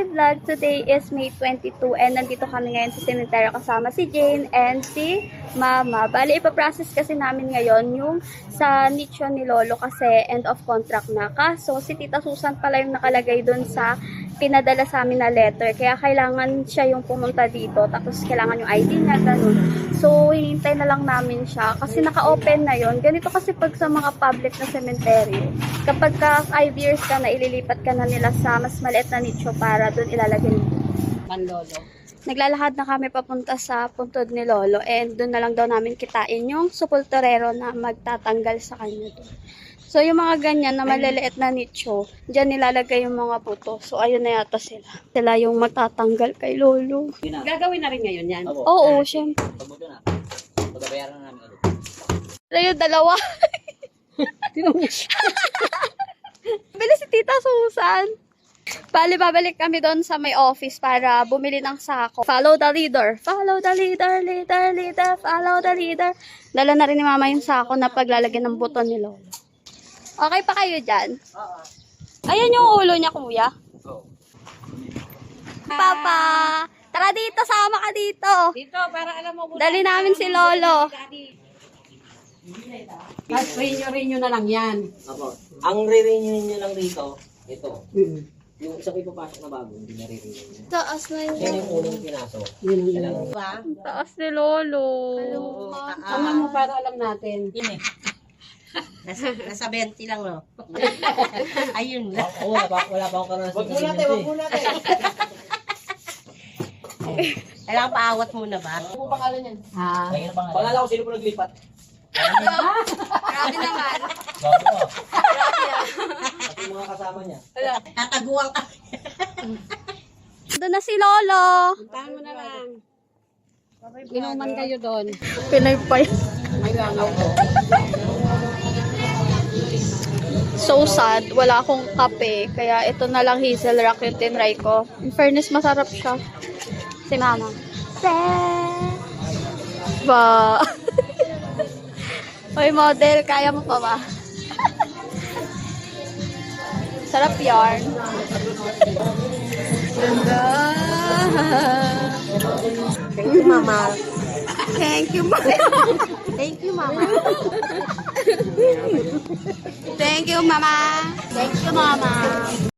my vlog. Today is May 22 and nandito kami ngayon sa cemetery kasama si Jane and si Mama. Bali, ipaprocess kasi namin ngayon yung sa nicho ni Lolo kasi end of contract na. Kaso, si Tita Susan pala yung nakalagay dun sa pinadala sa amin na letter. Kaya kailangan siya yung pumunta dito. Tapos kailangan yung ID niya, ganun. So, hinihintay na lang namin siya. Kasi naka-open na yon. Ganito kasi pag sa mga public na cemetery, kapag ka 5 years ka na, ililipat ka na nila sa mas maliit na nicho para doon ilalagay Panlolo. Naglalakad na kami papunta sa puntod ni Lolo and doon na lang daw namin kitain yung sepulturero na magtatanggal sa kanya doon. So, yung mga ganyan na maliliit na nicho, dyan nilalagay yung mga buto. So, ayun na yata sila. Sila yung magtatanggal kay Lolo. Gagawin na rin ngayon yan. Oo, syempre. Pagbuto na. Pagbabayaran na namin ulit. Ayun, dalawa. Bili si Tita Susan. Bali, babalik kami doon sa may office para bumili ng sako. Follow the leader. Follow the leader, leader, leader. Follow the leader. Dala na rin ni Mama yung sako na paglalagyan ng buto ni Lolo. Okay pa kayo dyan? Oo. Ayan yung ulo niya, kuya. Oo. Papa, tara dito, sama ka dito. Dito, para alam mo. Dali namin si Lolo. At renew na lang yan. Apo. Ang re-renew nyo lang rito, ito. Yung isang ipapasok na bago, hindi na re-renew nyo. Taas na Yan yun. yung unang pinasok. Kailangan Diba? Taas ni Lolo. Tama mo para alam natin. Nasa 20 lang, no? Ayun lang. Oo, wala pa akong karanasan. Wag mo natin. Kailangan paawat muna ba? Ano pangalan yan? Ha? Pangalan ko, sino po naglipat? Grabe naman. Bago ko. At yung mga kasama niya. Tataguan ka. Doon na si Lolo. Puntahan mo na lang. Inuman kayo doon. Pinaypay. May langaw ko. So sad. Wala akong kape. Kaya ito na lang hazel rock yung tinry ko. In fairness, masarap siya. Si Mama. Ba. Hoy, model. Kaya mo pa ba? Sarap yarn. Ganda. Thank you, Mama. Thank you, Mama. Thank you, Mama. Thank you, Mama. Thank you, Mama.